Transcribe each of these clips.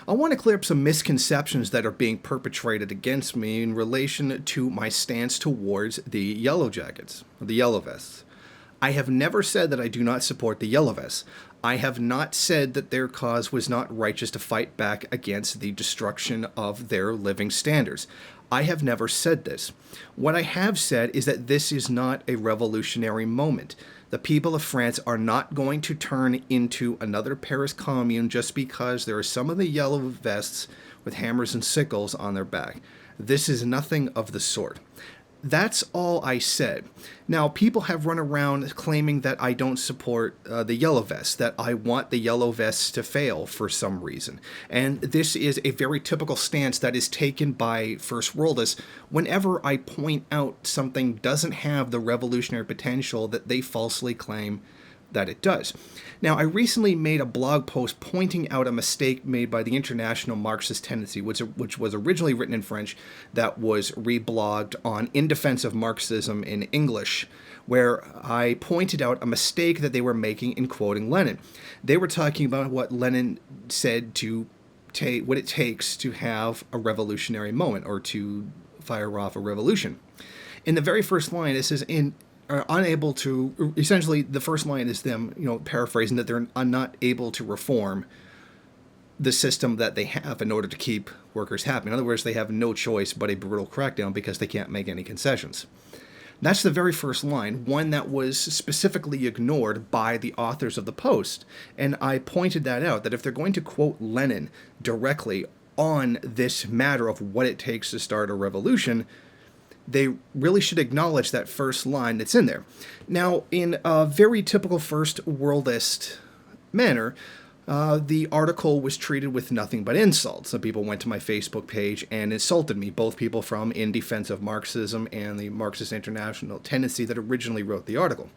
I want to clear up some misconceptions that are being perpetrated against me in relation to my stance towards the Yellow Jackets, the Yellow Vests. I have never said that I do not support the Yellow Vests. I have not said that their cause was not righteous to fight back against the destruction of their living standards. I have never said this. What I have said is that this is not a revolutionary moment. The people of France are not going to turn into another Paris Commune just because there are some of the yellow vests with hammers and sickles on their back. This is nothing of the sort. That's all I said. Now, people have run around claiming that I don't support the Yellow Vests, that I want the Yellow Vests to fail for some reason. And this is a very typical stance that is taken by First Worldists whenever I point out something doesn't have the revolutionary potential that they falsely claim that it does. Now, I recently made a blog post pointing out a mistake made by the International Marxist Tendency, which was originally written in French, that was reblogged on In Defense of Marxism in English, where I pointed out a mistake that they were making in quoting Lenin. They were talking about what Lenin said to take what it takes to have a revolutionary moment or to fire off a revolution. In the very first line, it says are unable to, essentially the first line is them, paraphrasing that they're not able to reform the system that they have in order to keep workers happy. In other words, they have no choice but a brutal crackdown because they can't make any concessions. That's the very first line, one that was specifically ignored by the authors of the post. And I pointed that out, that if they're going to quote Lenin directly on this matter of what it takes to start a revolution, they really should acknowledge that first line that's in there. Now, in a very typical First Worldist manner, the article was treated with nothing but insults. Some people went to my Facebook page and insulted me, both people from In Defense of Marxism and the Marxist International Tendency that originally wrote the article.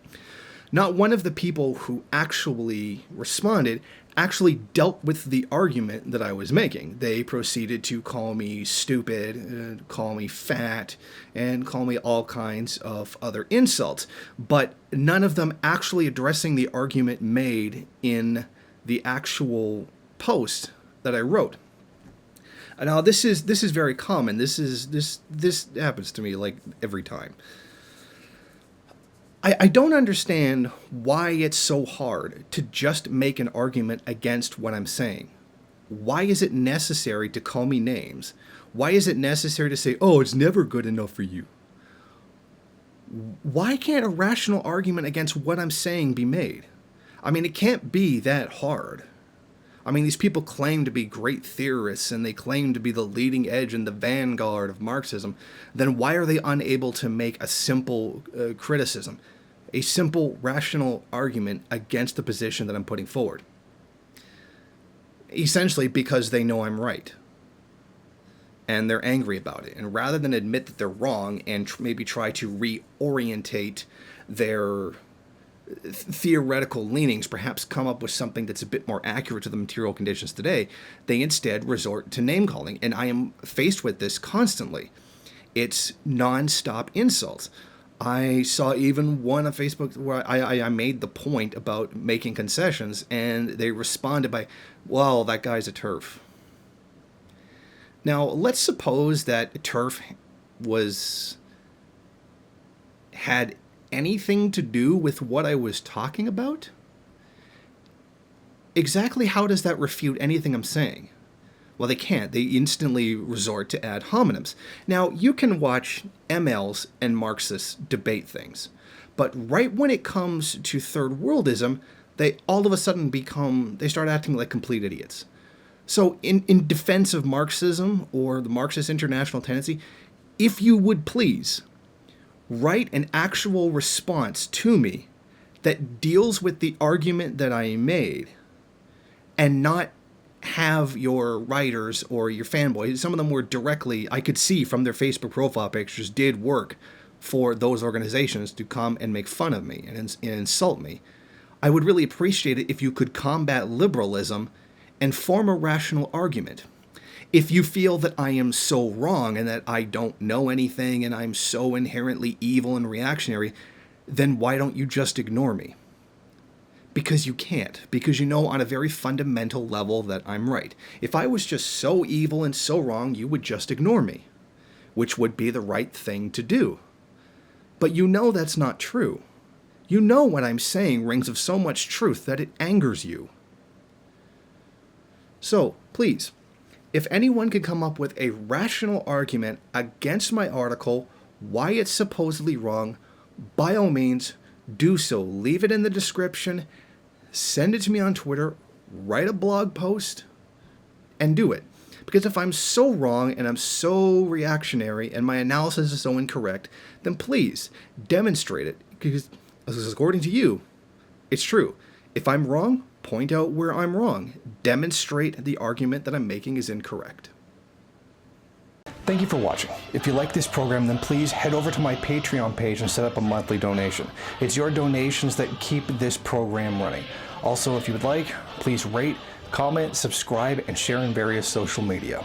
Not one of the people who actually responded actually dealt with the argument that I was making. They proceeded to call me stupid, call me fat, and call me all kinds of other insults, but none of them actually addressing the argument made in the actual post that I wrote. Now, this is very common. This happens to me like every time. I don't understand why it's so hard to just make an argument against what I'm saying. Why is it necessary to call me names? Why is it necessary to say, oh, it's never good enough for you? Why can't a rational argument against what I'm saying be made? I mean, it can't be that hard. I mean, these people claim to be great theorists and they claim to be the leading edge and the vanguard of Marxism. Then why are they unable to make a simple criticism, a simple rational argument against the position that I'm putting forward? Essentially because they know I'm right. And they're angry about it. And rather than admit that they're wrong and maybe try to reorientate their theoretical leanings, perhaps come up with something that's a bit more accurate to the material conditions today, they instead resort to name calling. And I am faced with this constantly. It's non-stop insults. I saw even one on Facebook where I made the point about making concessions, and they responded by, well, that guy's a TERF. Now, let's suppose that TERF had anything to do with what I was talking about. Exactly how does that refute anything I'm saying? Well, they can't. They instantly resort to ad hominems. Now, you can watch MLs and Marxists debate things, but right when it comes to third worldism, they all of a sudden they start acting like complete idiots. So in defense of Marxism or the Marxist International Tendency, if you would please write an actual response to me that deals with the argument that I made and not have your writers or your fanboys, some of them were directly, I could see from their Facebook profile pictures, did work for those organizations to come and make fun of me and insult me. I would really appreciate it if you could combat liberalism and form a rational argument. If you feel that I am so wrong and that I don't know anything and I'm so inherently evil and reactionary, then why don't you just ignore me? Because you can't. Because you know on a very fundamental level that I'm right. If I was just so evil and so wrong, you would just ignore me, which would be the right thing to do. But you know that's not true. You know what I'm saying rings of so much truth that it angers you. So, please, if anyone can come up with a rational argument against my article, why it's supposedly wrong, by all means, do so. Leave it in the description, send it to me on Twitter, write a blog post, and do it. Because if I'm so wrong and I'm so reactionary and my analysis is so incorrect, then please demonstrate it. Because according to you, it's true. If I'm wrong, point out where I'm wrong. Demonstrate the argument that I'm making is incorrect. Thank you for watching. If you like this program, then please head over to my Patreon page and set up a monthly donation. It's your donations that keep this program running. Also, if you would like, please rate, comment, subscribe, and share in various social media.